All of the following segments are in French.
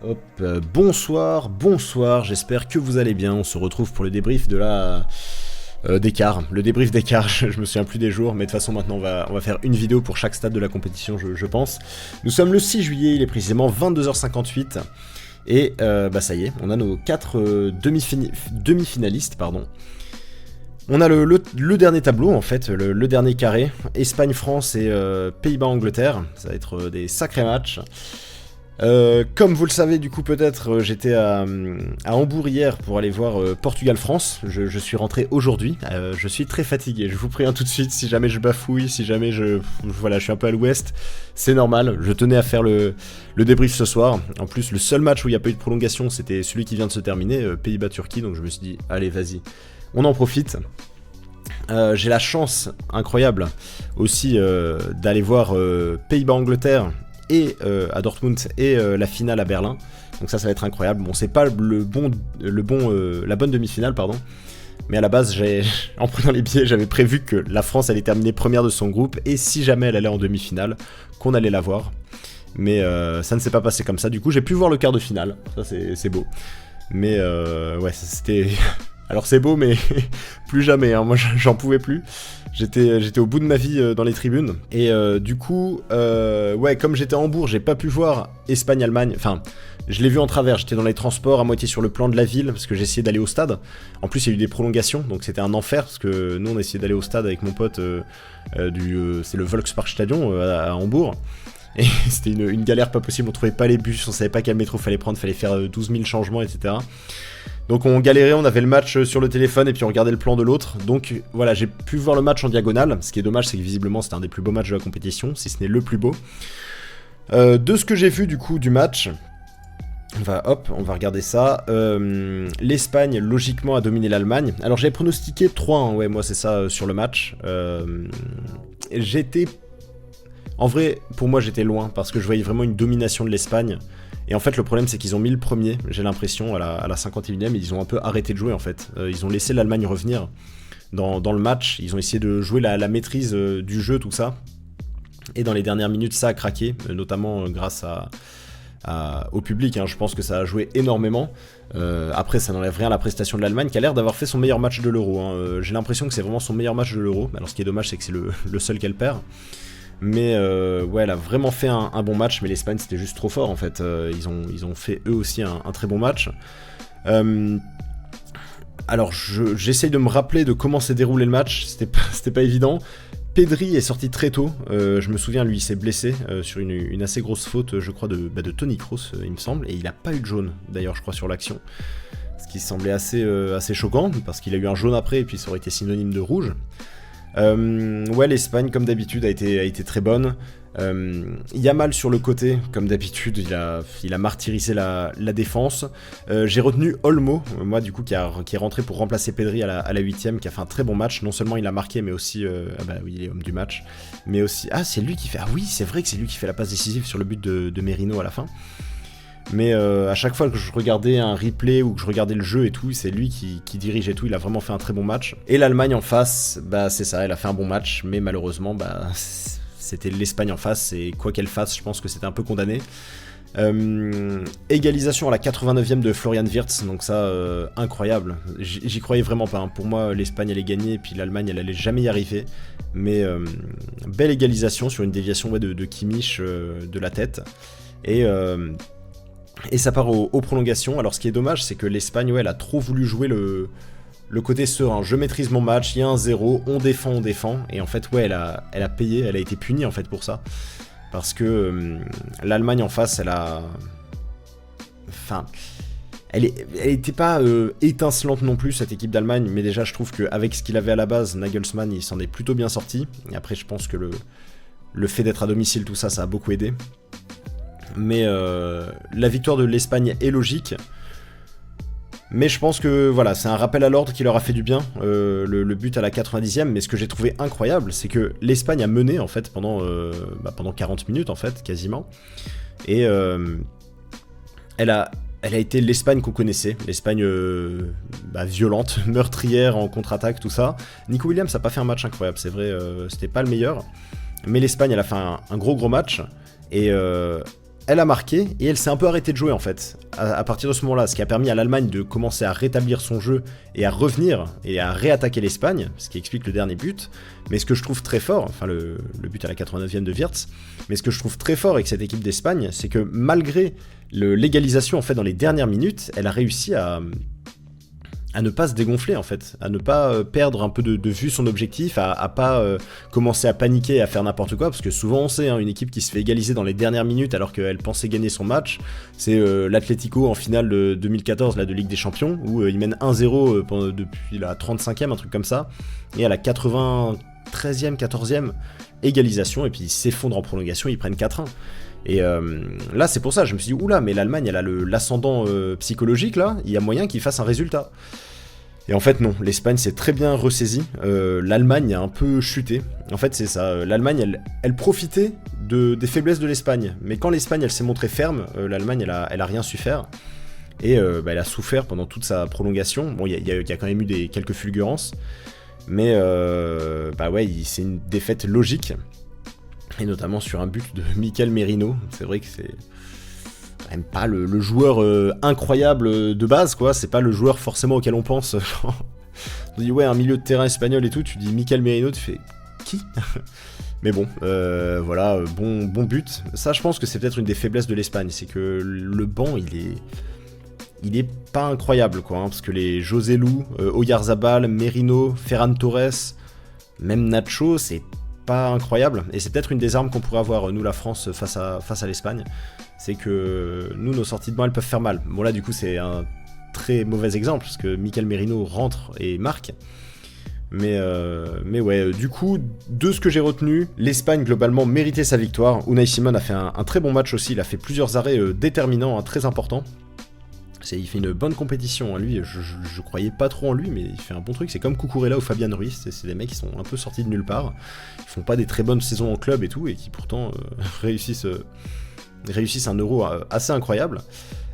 Hop, bonsoir, j'espère que vous allez bien. On se retrouve pour le débrief de la d'écart. Le débrief d'écart, je me souviens plus des jours, mais de toute façon maintenant on va faire une vidéo pour chaque stade de la compétition, je pense. Nous sommes le 6 juillet, il est précisément 22h58. Et bah ça y est, on a nos 4 demi-finalistes, pardon. On a le dernier tableau en fait, le dernier carré. Espagne-France et Pays-Bas-Angleterre. Ça va être des sacrés matchs. Comme vous le savez du coup peut-être, j'étais à Hambourg hier pour aller voir Portugal-France. Je suis rentré aujourd'hui, je suis très fatigué, je vous préviens tout de suite, si jamais je bafouille, si jamais voilà, je suis un peu à l'ouest, c'est normal, je tenais à faire le débrief ce soir. En plus le seul match où il n'y a pas eu de prolongation c'était celui qui vient de se terminer, Pays-Bas-Turquie, donc je me suis dit allez vas-y, on en profite. J'ai la chance incroyable aussi d'aller voir Pays-Bas-Angleterre et à Dortmund et la finale à Berlin. Donc ça va être incroyable. Bon, c'est pas la bonne demi-finale, pardon. Mais à la base, en prenant les billets, j'avais prévu que la France allait terminer première de son groupe et si jamais elle allait en demi-finale, qu'on allait la voir. Mais ça ne s'est pas passé comme ça. Du coup, j'ai pu voir le quart de finale. Ça, c'est beau. Mais ouais, c'était... Alors c'est beau, mais plus jamais, hein. Moi j'en pouvais plus. J'étais au bout de ma vie dans les tribunes. Et du coup, ouais, comme j'étais à Hambourg, j'ai pas pu voir Espagne-Allemagne. Enfin, je l'ai vu en travers, j'étais dans les transports, à moitié sur le plan de la ville, parce que j'essayais d'aller au stade. En plus, il y a eu des prolongations, donc c'était un enfer, parce que nous, on essayait d'aller au stade avec mon pote c'est le Volksparkstadion à Hambourg. Et c'était une galère pas possible, on trouvait pas les bus, on savait pas quel métro fallait prendre, fallait faire 12 000 changements, etc. Donc on galérait, on avait le match sur le téléphone et puis on regardait le plan de l'autre. Donc voilà, j'ai pu voir le match en diagonale. Ce qui est dommage, c'est que visiblement c'était un des plus beaux matchs de la compétition, si ce n'est le plus beau. De ce que j'ai vu du coup du match, on va regarder ça. L'Espagne, logiquement, a dominé l'Allemagne. Alors j'avais pronostiqué 3-1, ouais, moi c'est ça sur le match. En vrai, pour moi j'étais loin, parce que je voyais vraiment une domination de l'Espagne. Et en fait, le problème, c'est qu'ils ont mis le premier, j'ai l'impression, à la 51e, et ils ont un peu arrêté de jouer, en fait. Ils ont laissé l'Allemagne revenir dans le match. Ils ont essayé de jouer la maîtrise du jeu, tout ça. Et dans les dernières minutes, ça a craqué, notamment grâce au public. Hein. Je pense que ça a joué énormément. Après, ça n'enlève rien à la prestation de l'Allemagne, qui a l'air d'avoir fait son meilleur match de l'Euro. Hein. J'ai l'impression que c'est vraiment son meilleur match de l'Euro. Alors, ce qui est dommage, c'est que c'est le seul qu'elle perd. Mais ouais, elle a vraiment fait un bon match, mais l'Espagne c'était juste trop fort en fait. Ils ont fait eux aussi un très bon match. Alors j'essaye de me rappeler de comment s'est déroulé le match, c'était pas évident. Pedri est sorti très tôt, je me souviens, lui il s'est blessé sur une assez grosse faute, je crois, de Toni Kroos, il me semble, et il a pas eu de jaune d'ailleurs, je crois, sur l'action. Ce qui semblait assez choquant, parce qu'il a eu un jaune après, et puis ça aurait été synonyme de rouge. Ouais, l'Espagne, comme d'habitude, a été très bonne. Yamal sur le côté, comme d'habitude, il a martyrisé la défense. J'ai retenu Olmo, moi du coup, qui est rentré pour remplacer Pedri à la 8ème, qui a fait un très bon match. Non seulement il a marqué, mais aussi, ah bah oui, il est homme du match. Mais aussi, c'est lui qui fait, ah oui, c'est vrai que c'est lui qui fait la passe décisive sur le but de Merino à la fin. Mais à chaque fois que je regardais un replay ou que je regardais le jeu et tout, c'est lui qui dirige et tout, il a vraiment fait un très bon match. Et l'Allemagne en face, bah c'est ça, elle a fait un bon match, mais malheureusement, bah c'était l'Espagne en face, et quoi qu'elle fasse, je pense que c'était un peu condamné. Égalisation à la 89e de Florian Wirtz, donc ça, incroyable. J'y croyais vraiment pas, hein. Pour moi, l'Espagne allait gagner, et puis l'Allemagne, elle allait jamais y arriver. Mais belle égalisation sur une déviation de Kimmich de la tête. Et ça part aux prolongations. Alors ce qui est dommage, c'est que l'Espagne, ouais, elle a trop voulu jouer le côté serein. Je maîtrise mon match, il y a un 0, on défend. Et en fait, ouais, elle a payé, elle a été punie en fait pour ça. Parce que l'Allemagne en face, enfin, elle était pas étincelante non plus, cette équipe d'Allemagne. Mais déjà, je trouve qu'avec ce qu'il avait à la base, Nagelsmann, il s'en est plutôt bien sorti. Et après, je pense que le fait d'être à domicile, tout ça, ça a beaucoup aidé. Mais la victoire de l'Espagne est logique. Mais je pense que voilà, c'est un rappel à l'ordre qui leur a fait du bien, le but à la 90e. Mais ce que j'ai trouvé incroyable, c'est que l'Espagne a mené en fait pendant 40 minutes en fait, quasiment. Et elle a été l'Espagne qu'on connaissait, l'Espagne violente, meurtrière en contre-attaque, tout ça. Nico Williams n'a pas fait un match incroyable, c'est vrai, c'était pas le meilleur. Mais l'Espagne, elle a fait un gros match. Et elle a marqué et elle s'est un peu arrêtée de jouer en fait, à partir de ce moment-là, ce qui a permis à l'Allemagne de commencer à rétablir son jeu et à revenir et à réattaquer l'Espagne, ce qui explique le dernier but. Mais ce que je trouve très fort, enfin le but à la 89e de Wirtz, mais ce que je trouve très fort avec cette équipe d'Espagne, c'est que malgré l'égalisation en fait dans les dernières minutes, elle a réussi à ne pas se dégonfler en fait, à ne pas perdre un peu de vue son objectif, à pas commencer à paniquer et à faire n'importe quoi, parce que souvent on sait, hein, une équipe qui se fait égaliser dans les dernières minutes alors qu'elle pensait gagner son match, c'est l'Atlético en finale de 2014 là, de Ligue des Champions, où ils mènent 1-0 depuis la 35e, un truc comme ça, et à la 93e, 14e, égalisation, et puis ils s'effondrent en prolongation, ils prennent 4-1. Et là c'est pour ça, je me suis dit, oula, mais l'Allemagne elle a l'ascendant psychologique là, il y a moyen qu'ils fassent un résultat. Et en fait non, l'Espagne s'est très bien ressaisie, l'Allemagne a un peu chuté. En fait c'est ça, l'Allemagne elle profitait des faiblesses de l'Espagne, mais quand l'Espagne elle s'est montrée ferme, l'Allemagne elle a rien su faire. Et elle a souffert pendant toute sa prolongation. Bon, il y a quand même eu quelques fulgurances, mais ouais, c'est une défaite logique. Et notamment sur un but de Mikel Merino. C'est vrai que c'est quand même pas le joueur incroyable de base, quoi. C'est pas le joueur forcément auquel on pense. On dit ouais, un milieu de terrain espagnol et tout, tu dis Mikel Merino, tu fais qui? Mais bon, voilà, bon but. Ça, je pense que c'est peut-être une des faiblesses de l'Espagne, c'est que le banc, il est pas incroyable, quoi, hein, parce que les José Lu, Oyarzabal, Merino, Ferran Torres, même Nacho, c'est pas incroyable, et c'est peut-être une des armes qu'on pourrait avoir, nous la France, face à l'Espagne, c'est que nous, nos sorties de banc, elles peuvent faire mal. Bon là du coup c'est un très mauvais exemple, parce que Mikel Merino rentre et marque, mais ouais, du coup, de ce que j'ai retenu, l'Espagne globalement méritait sa victoire. Unai Simon a fait un très bon match aussi, il a fait plusieurs arrêts déterminants, hein, très importants. Il fait une bonne compétition, hein. Lui, je croyais pas trop en lui, mais il fait un bon truc. C'est comme Cucurella ou Fabian Ruiz, c'est des mecs qui sont un peu sortis de nulle part. Ils font pas des très bonnes saisons en club et tout, et qui pourtant réussissent un Euro assez incroyable.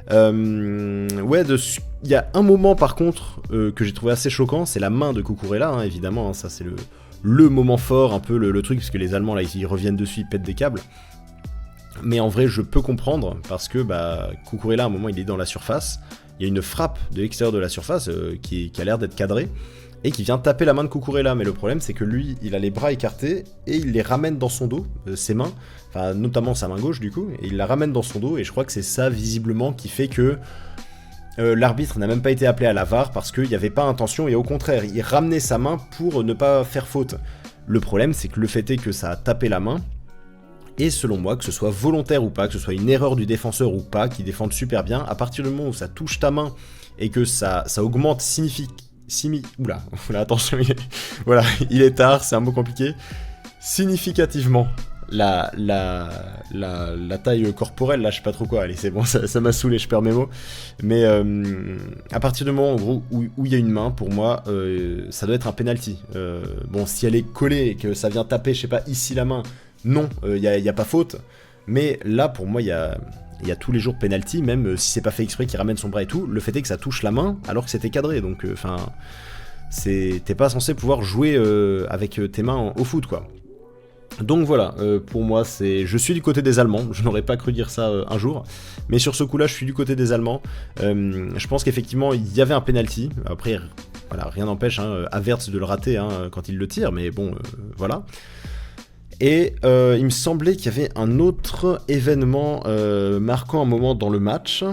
Ouais, il y a un moment par contre que j'ai trouvé assez choquant, c'est la main de Cucurella, hein, évidemment, hein, ça c'est le moment fort, un peu le truc, parce que les Allemands là ils reviennent dessus, ils pètent des câbles. Mais en vrai, je peux comprendre, parce que Cucurella, à un moment, il est dans la surface. Il y a une frappe de l'extérieur de la surface qui a l'air d'être cadrée, et qui vient taper la main de Cucurella. Mais le problème, c'est que lui, il a les bras écartés, et il les ramène dans son dos, ses mains, enfin, notamment sa main gauche, du coup, et il la ramène dans son dos, et je crois que c'est ça, visiblement, qui fait que l'arbitre n'a même pas été appelé à la VAR, parce qu'il n'y avait pas intention, et au contraire, il ramenait sa main pour ne pas faire faute. Le problème, c'est que le fait est que ça a tapé la main. Et selon moi, que ce soit volontaire ou pas, que ce soit une erreur du défenseur ou pas, qui défende super bien, à partir du moment où ça touche ta main et que ça augmente oula, attention, voilà, il est tard, c'est un mot compliqué, significativement la taille corporelle, là je sais pas trop quoi, allez c'est bon, ça m'a saoulé, je perds mes mots, mais à partir du moment en gros où il y a une main, pour moi ça doit être un penalty. Bon, si elle est collée et que ça vient taper, je sais pas, ici la main, non, il y a pas faute, mais là pour moi il y a tous les jours penalty, même si c'est pas fait exprès qu'il ramène son bras et tout, le fait est que ça touche la main alors que c'était cadré, donc enfin t'es pas censé pouvoir jouer avec tes mains au foot, quoi. Donc voilà, pour moi je suis du côté des Allemands, je n'aurais pas cru dire ça un jour, mais sur ce coup-là je suis du côté des Allemands. Je pense qu'effectivement il y avait un penalty, après voilà, rien n'empêche Havertz de le rater quand il le tire, mais bon voilà. Et il me semblait qu'il y avait un autre événement marquant un moment dans le match,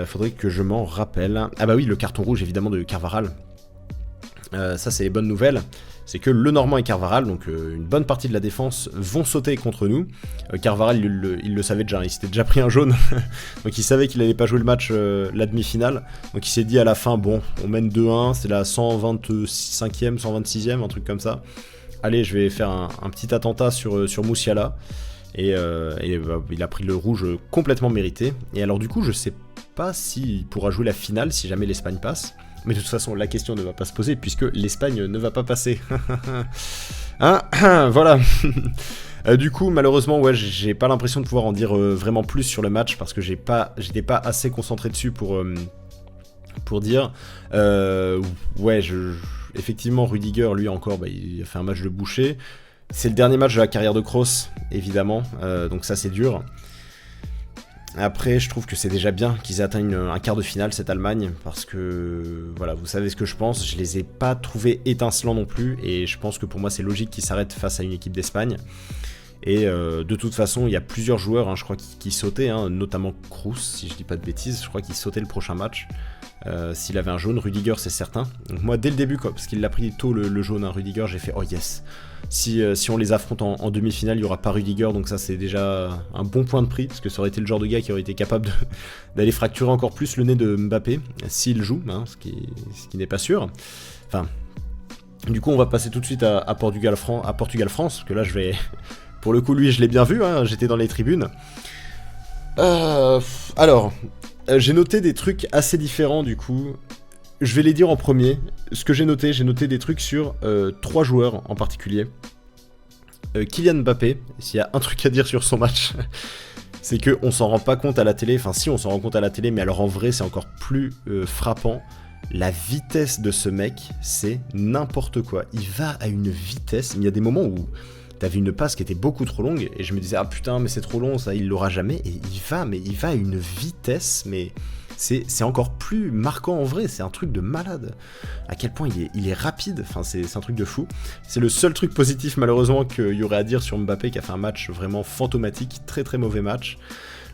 faudrait que je m'en rappelle. Ah bah oui, le carton rouge évidemment de Carvajal. Ça c'est les bonnes nouvelles, c'est que Lenormand et Carvajal, donc une bonne partie de la défense, vont sauter contre nous. Carvajal il le savait déjà, il s'était déjà pris un jaune, donc il savait qu'il allait pas jouer le match, la demi-finale, donc il s'est dit à la fin, bon, on mène 2-1, c'est la 125e, 126e, un truc comme ça. Allez, je vais faire un petit attentat sur Musiala, et il a pris le rouge complètement mérité, et alors du coup je sais pas s'il pourra jouer la finale si jamais l'Espagne passe. Mais de toute façon, la question ne va pas se poser puisque l'Espagne ne va pas passer. Voilà. Du coup, malheureusement, ouais, j'ai pas l'impression de pouvoir en dire vraiment plus sur le match parce que j'étais pas assez concentré dessus pour dire. Ouais, effectivement, Rudiger, lui encore, il a fait un match de boucher. C'est le dernier match de la carrière de Kroos, évidemment. Donc ça, c'est dur. Après, je trouve que c'est déjà bien qu'ils atteignent un quart de finale, cette Allemagne, parce que, voilà, vous savez ce que je pense, je les ai pas trouvés étincelants non plus, et je pense que pour moi c'est logique qu'ils s'arrêtent face à une équipe d'Espagne. Et de toute façon, il y a plusieurs joueurs, hein, je crois, qui sautaient, hein, notamment Kroos, si je dis pas de bêtises, je crois qu'il sautait le prochain match. S'il avait un jaune, Rudiger c'est certain. Donc moi dès le début, quoi, parce qu'il l'a pris tôt le jaune, hein, Rudiger, j'ai fait oh yes. Si on les affronte en demi-finale, il n'y aura pas Rudiger, donc ça c'est déjà un bon point de prix, parce que ça aurait été le genre de gars qui aurait été capable d'aller fracturer encore plus le nez de Mbappé, s'il joue, hein, ce qui n'est pas sûr. Enfin, du coup on va passer tout de suite à Portugal-France, parce que là je vais... Pour le coup lui je l'ai bien vu, hein, j'étais dans les tribunes. Alors, j'ai noté des trucs assez différents du coup. Je vais les dire en premier. Ce que j'ai noté des trucs sur 3 joueurs en particulier. Kylian Mbappé, s'il y a un truc à dire sur son match, c'est qu'on s'en rend pas compte à la télé. Enfin si, on s'en rend compte à la télé, mais alors en vrai c'est encore plus frappant. La vitesse de ce mec, c'est n'importe quoi. Il va à une vitesse, mais il y a des moments où... T'avais une passe qui était beaucoup trop longue et je me disais ah putain mais c'est trop long ça il l'aura jamais et il va à une vitesse mais c'est encore plus marquant en vrai, c'est un truc de malade à quel point il est rapide, enfin c'est un truc de fou. C'est le seul truc positif malheureusement qu'il y aurait à dire sur Mbappé qui a fait un match vraiment fantomatique, très très mauvais match.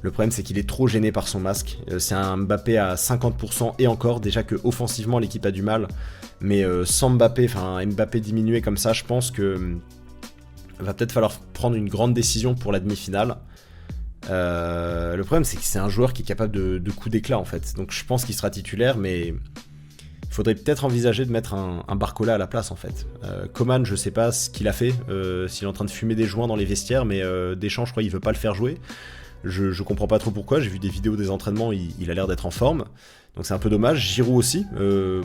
Le problème c'est qu'il est trop gêné par son masque, c'est un Mbappé à 50% et encore, déjà que offensivement l'équipe a du mal, mais sans Mbappé, enfin Mbappé diminué comme ça je pense que... va peut-être falloir prendre une grande décision pour la demi-finale. Le problème, c'est que c'est un joueur qui est capable de coups d'éclat, en fait. Donc je pense qu'il sera titulaire, mais il faudrait peut-être envisager de mettre un Barcola à la place, en fait. Coman, je sais pas ce qu'il a fait, s'il est en train de fumer des joints dans les vestiaires, mais Deschamps, je crois, il veut pas le faire jouer. Je comprends pas trop pourquoi, j'ai vu des vidéos des entraînements, il a l'air d'être en forme. Donc c'est un peu dommage. Giroud aussi,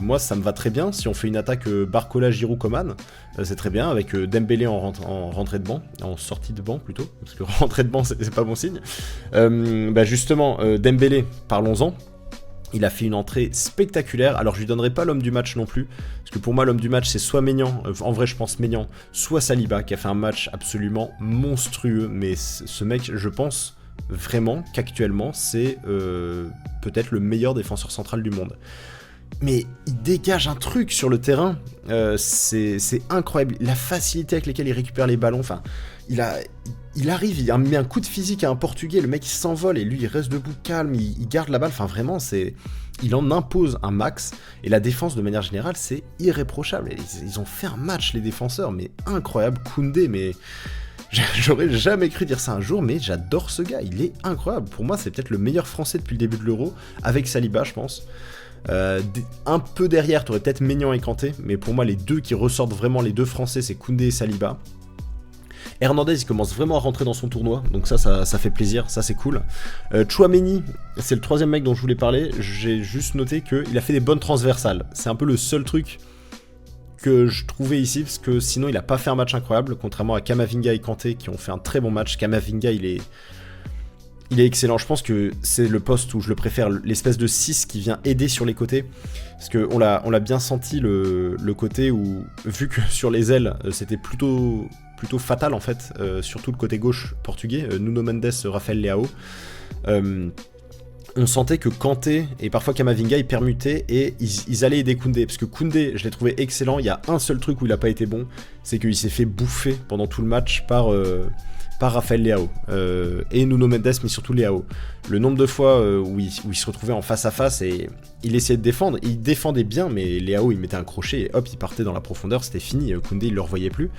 moi ça me va très bien. Si on fait une attaque Barcola, Giroud, Coman, c'est très bien, avec Dembélé en rentrée de banc, en sortie de banc plutôt, parce que rentrée de banc c'est pas bon signe. Justement, Dembélé, parlons-en. Il a fait une entrée spectaculaire, alors je lui donnerai pas l'homme du match non plus, parce que pour moi l'homme du match c'est soit Maignan, en vrai je pense Maignan, soit Saliba, qui a fait un match absolument monstrueux, mais ce mec je pense... vraiment qu'actuellement c'est peut-être le meilleur défenseur central du monde. Mais il dégage un truc sur le terrain, c'est incroyable, la facilité avec laquelle il récupère les ballons, enfin il arrive, il met un coup de physique à un Portugais, le mec il s'envole et lui il reste debout calme, il garde la balle, enfin vraiment il en impose un max, et la défense de manière générale c'est irréprochable, ils ont fait un match les défenseurs, mais incroyable. Koundé, mais... J'aurais jamais cru dire ça un jour, mais j'adore ce gars, il est incroyable. Pour moi, c'est peut-être le meilleur français depuis le début de l'Euro, avec Saliba, je pense. Un peu derrière, t'aurais peut-être Maignan et Kanté, mais pour moi, les deux qui ressortent vraiment, les deux français, c'est Koundé et Saliba. Hernandez, il commence vraiment à rentrer dans son tournoi, donc ça fait plaisir, ça c'est cool. Tchouaméni, c'est le troisième mec dont je voulais parler, j'ai juste noté qu'il a fait des bonnes transversales. C'est un peu le seul truc que je trouvais ici, parce que sinon il a pas fait un match incroyable, contrairement à Camavinga et Kanté qui ont fait un très bon match. Camavinga il est excellent, je pense que c'est le poste où je le préfère, l'espèce de 6 qui vient aider sur les côtés, parce qu'on l'a bien senti le côté où, vu que sur les ailes c'était plutôt fatal en fait, surtout le côté gauche portugais, Nuno Mendes, Rafael Leao, on sentait que Kanté et parfois Camavinga ils permutaient et ils allaient aider Koundé, parce que Koundé je l'ai trouvé excellent. Il y a un seul truc où il a pas été bon, c'est qu'il s'est fait bouffer pendant tout le match par Rafael Leao et Nuno Mendes, mais surtout Leao. Le nombre de fois où il se retrouvait en face à face et il essayait de défendre, il défendait bien, mais Leao il mettait un crochet et hop il partait dans la profondeur, c'était fini. Koundé il le revoyait plus.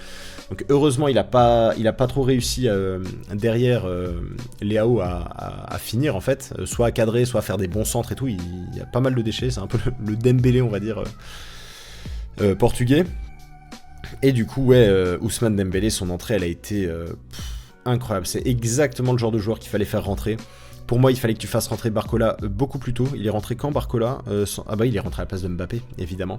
Donc heureusement il a pas trop réussi derrière Leao à finir en fait, soit à cadrer, soit à faire des bons centres et tout. Il y a pas mal de déchets, c'est un peu le Dembélé on va dire portugais. Et du coup Ousmane Dembélé, son entrée elle a été incroyable, c'est exactement le genre de joueur qu'il fallait faire rentrer. Pour moi, il fallait que tu fasses rentrer Barcola beaucoup plus tôt. Il est rentré quand Barcola il est rentré à la place de Mbappé, évidemment.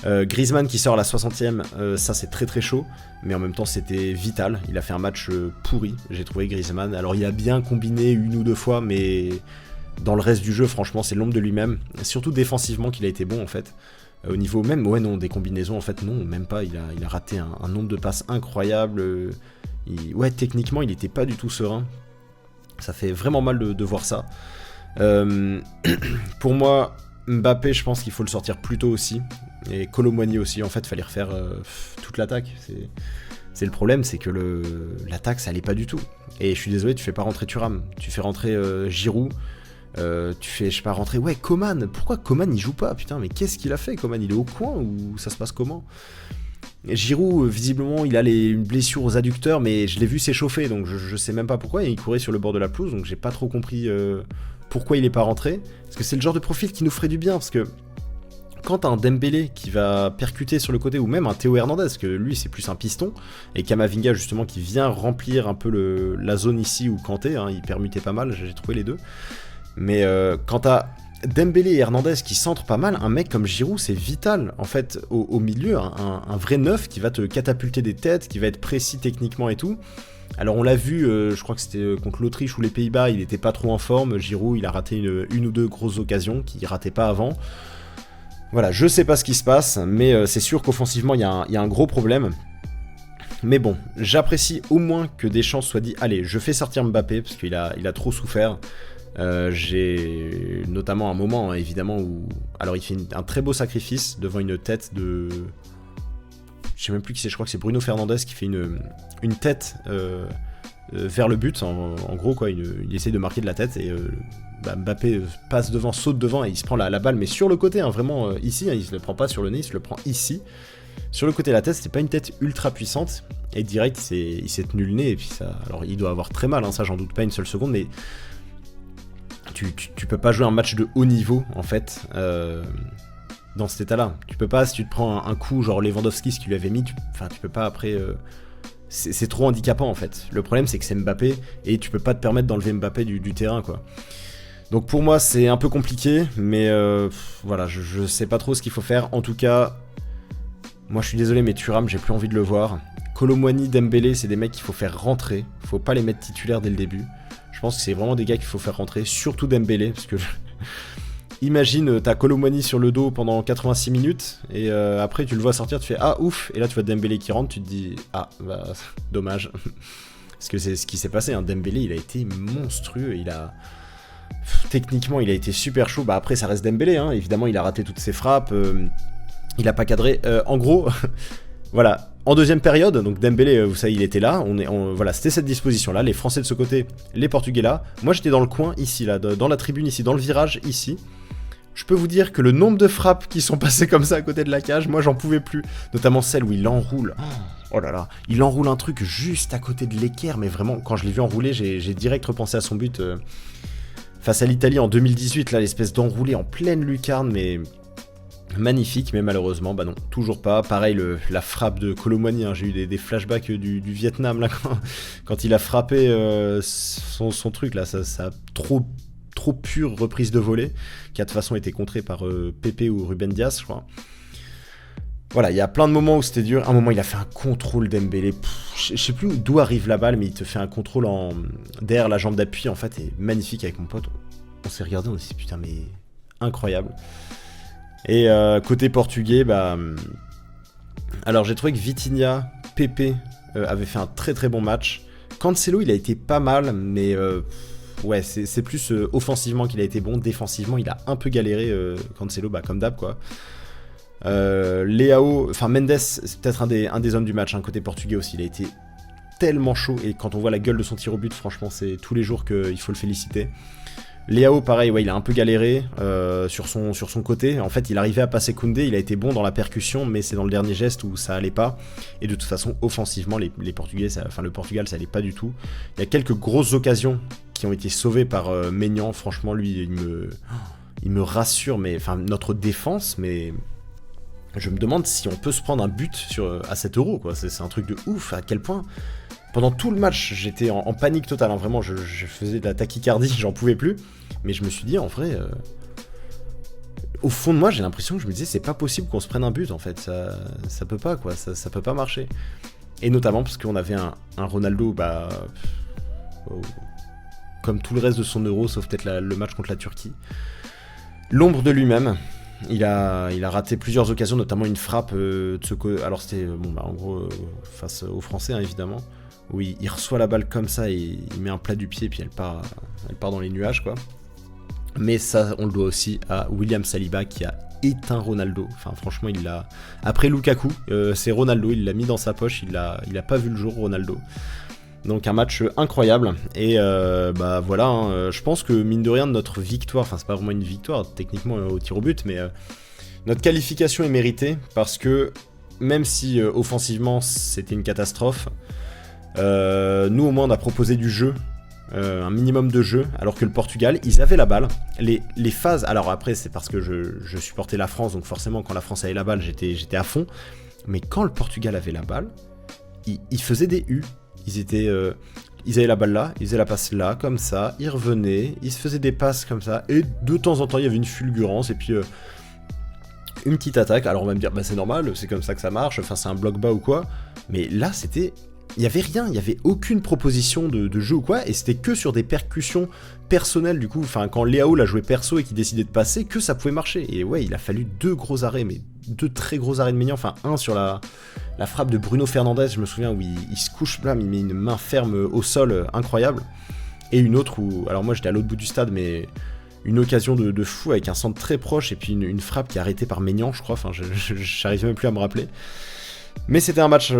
Griezmann qui sort à la 60e, ça c'est très très chaud, mais en même temps c'était vital. Il a fait un match pourri, j'ai trouvé Griezmann. Alors il a bien combiné une ou deux fois, mais dans le reste du jeu, franchement, c'est l'ombre de lui-même. Surtout défensivement qu'il a été bon en fait. Au niveau même, des combinaisons, en fait, non, même pas. Il a raté un nombre de passes incroyable. Techniquement, il était pas du tout serein. Ça fait vraiment mal de voir ça. Pour moi, Mbappé, je pense qu'il faut le sortir plus tôt aussi. Et Kolo Muani aussi, en fait, fallait refaire toute l'attaque. C'est le problème, c'est que l'attaque, ça allait pas du tout. Et je suis désolé, tu fais pas rentrer Thuram. Tu fais rentrer Giroud. Tu fais, je sais pas, rentrer... Ouais, Coman. Pourquoi Coman, il joue pas? Putain, mais qu'est-ce qu'il a fait, Coman? Il est au coin ou ça se passe comment? Giroud, visiblement, il a une blessure aux adducteurs, mais je l'ai vu s'échauffer, donc je sais même pas pourquoi. Il courait sur le bord de la pelouse, donc j'ai pas trop compris pourquoi il est pas rentré. Parce que c'est le genre de profil qui nous ferait du bien, parce que quand t'as un Dembélé qui va percuter sur le côté, ou même un Théo Hernandez, que lui c'est plus un piston, et Camavinga justement qui vient remplir un peu la zone ici où Kanté, hein, il permutait pas mal, j'ai trouvé les deux. Mais quand t'as Dembélé et Hernandez qui centrent pas mal, un mec comme Giroud c'est vital en fait au milieu, un vrai neuf qui va te catapulter des têtes, qui va être précis techniquement et tout. Alors on l'a vu, je crois que c'était contre l'Autriche ou les Pays-Bas, il était pas trop en forme, Giroud il a raté une ou deux grosses occasions qu'il ratait pas avant. Voilà, je sais pas ce qui se passe, mais c'est sûr qu'offensivement il y a un gros problème. Mais bon, j'apprécie au moins que Deschamps soit dit, allez, je fais sortir Mbappé, parce qu'il a trop souffert. J'ai notamment un moment, évidemment, où... Alors il fait un très beau sacrifice devant une tête de... Je sais même plus qui c'est, je crois que c'est Bruno Fernandes qui fait une tête vers le but, en gros, quoi. Il essaie de marquer de la tête, et Mbappé passe devant, saute devant, et il se prend la balle, mais sur le côté, hein, vraiment ici, hein, il se le prend pas sur le nez, il se le prend ici. Sur le côté de la tête, c'était pas une tête ultra puissante, et direct, il s'est tenu le nez, et puis ça... Alors il doit avoir très mal, hein, ça j'en doute pas une seule seconde, mais... Tu peux pas jouer un match de haut niveau, en fait, dans cet état-là. Tu peux pas, si tu te prends un coup, genre Lewandowski, ce qu'il lui avait mis, tu peux pas après... c'est trop handicapant, en fait. Le problème, c'est que c'est Mbappé, et tu peux pas te permettre d'enlever Mbappé du terrain, quoi. Donc pour moi, c'est un peu compliqué, mais voilà, je sais pas trop ce qu'il faut faire. En tout cas, moi je suis désolé, mais Thuram, j'ai plus envie de le voir. Kolo Muani, Dembélé, c'est des mecs qu'il faut faire rentrer. Faut pas les mettre titulaires dès le début. Je pense que c'est vraiment des gars qu'il faut faire rentrer, surtout Dembélé, parce que imagine, t'as Kolo Muani sur le dos pendant 86 minutes, et après tu le vois sortir, tu fais ah ouf, et là tu vois Dembélé qui rentre, tu te dis ah bah dommage, parce que c'est ce qui s'est passé, hein. Dembélé il a été monstrueux, techniquement il a été super chaud, bah après ça reste Dembélé, hein. Évidemment il a raté toutes ses frappes, il a pas cadré, en gros, voilà. En deuxième période, donc Dembélé, vous savez, il était là, voilà, c'était cette disposition-là, les Français de ce côté, les Portugais là. Moi, j'étais dans le coin, ici, là, dans la tribune, ici, dans le virage, ici. Je peux vous dire que le nombre de frappes qui sont passées comme ça à côté de la cage, moi, j'en pouvais plus. Notamment celle où il enroule. Oh là là, il enroule un truc juste à côté de l'équerre, mais vraiment, quand je l'ai vu enrouler, j'ai direct repensé à son but face à l'Italie en 2018, là, l'espèce d'enroulé en pleine lucarne, mais... magnifique, mais malheureusement, bah non, toujours pas. Pareil, la frappe de Kolo Muani, hein, j'ai eu des flashbacks du Vietnam, là, quand il a frappé son truc, là, ça a trop pure reprise de volée, qui a de toute façon été contrée par Pepe ou Ruben Dias, je crois. Voilà, il y a plein de moments où c'était dur. À un moment, il a fait un contrôle Dembélé. Je sais plus d'où arrive la balle, mais il te fait un contrôle derrière la jambe d'appui, en fait, et magnifique avec mon pote. On s'est regardé, on s'est dit, putain, mais incroyable. Et côté portugais, bah... alors j'ai trouvé que Vitinha, Pepe avaient fait un très très bon match. Cancelo, il a été pas mal, mais ouais, c'est plus offensivement qu'il a été bon. Défensivement, il a un peu galéré, Cancelo, bah comme d'hab, quoi. Mendes, c'est peut-être un des hommes du match, hein, côté portugais aussi. Il a été tellement chaud, et quand on voit la gueule de son tir au but, franchement, c'est tous les jours qu'il faut le féliciter. Léao, pareil, ouais, il a un peu galéré sur son côté. En fait, il arrivait à passer Koundé, il a été bon dans la percussion, mais c'est dans le dernier geste où ça allait pas. Et de toute façon, offensivement, le Portugal, ça allait pas du tout. Il y a quelques grosses occasions qui ont été sauvées par Maignan. Franchement, lui, il me rassure, mais enfin notre défense, mais je me demande si on peut se prendre un but à 7 €, quoi. C'est un truc de ouf. À quel point? Pendant tout le match, j'étais en panique totale, hein. Vraiment, je faisais de la tachycardie, j'en pouvais plus. Mais je me suis dit, en vrai, au fond de moi, j'ai l'impression que je me disais, c'est pas possible qu'on se prenne un but, en fait. Ça peut pas, quoi. Ça peut pas marcher. Et notamment parce qu'on avait un Ronaldo, bah, comme tout le reste de son Euro, sauf peut-être le match contre la Turquie. L'ombre de lui-même. Il a raté plusieurs occasions, notamment une frappe de ce côté. Alors c'était, bon, bah, en gros, face aux Français, hein, évidemment. où il reçoit la balle comme ça et il met un plat du pied et puis elle part dans les nuages, quoi. Mais ça, on le doit aussi à William Saliba qui a éteint Ronaldo. Enfin, franchement, il l'a... Après Lukaku, c'est Ronaldo, il l'a mis dans sa poche, il a pas vu le jour, Ronaldo. Donc un match incroyable. Et bah voilà, hein, je pense que mine de rien, notre victoire, enfin c'est pas vraiment une victoire techniquement au tir au but, mais notre qualification est méritée parce que même si offensivement c'était une catastrophe, nous au moins on a proposé du jeu. Un minimum de jeu, alors que le Portugal, ils avaient la balle. Les phases, alors après c'est parce que je supportais la France, donc forcément quand la France avait la balle, j'étais à fond. Mais quand le Portugal avait la balle, ils faisaient des U. Ils avaient la balle là, ils faisaient la passe là, comme ça, ils revenaient, ils se faisaient des passes comme ça, et de temps en temps il y avait une fulgurance, et puis une petite attaque. Alors on va me dire, bah c'est normal, c'est comme ça que ça marche, enfin c'est un bloc bas ou quoi, mais là c'était... Il n'y avait rien, il n'y avait aucune proposition de jeu ou quoi, et c'était que sur des percussions personnelles du coup, enfin quand Léao l'a joué perso et qu'il décidait de passer, que ça pouvait marcher. Et ouais, il a fallu 2 gros arrêts, mais 2 très gros arrêts de Maignan, enfin un sur la frappe de Bruno Fernandes, je me souviens, où il se couche là, il met une main ferme au sol, incroyable, et une autre où, alors moi j'étais à l'autre bout du stade, mais une occasion de fou avec un centre très proche, et puis une frappe qui est arrêtée par Maignan, je crois, enfin j'arrive même plus à me rappeler. Mais c'était un match...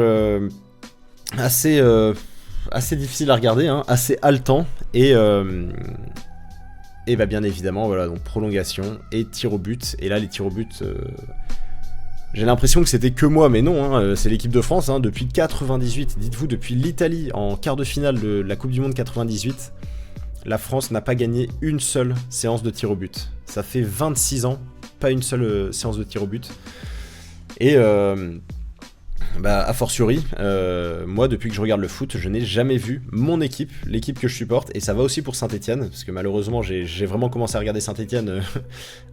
assez difficile à regarder, hein, assez haletant, et bah bien évidemment, voilà, donc prolongation et tir au but, et là les tirs au but, j'ai l'impression que c'était que moi, mais non, hein, c'est l'équipe de France, hein, depuis 98, dites-vous, depuis l'Italie en quart de finale de la Coupe du Monde 98, la France n'a pas gagné une seule séance de tir au but. Ça fait 26 ans, pas une seule séance de tir au but, et bah, a fortiori, moi depuis que je regarde le foot, je n'ai jamais vu mon équipe, l'équipe que je supporte, et ça va aussi pour Saint-Etienne, parce que malheureusement j'ai vraiment commencé à regarder Saint-Etienne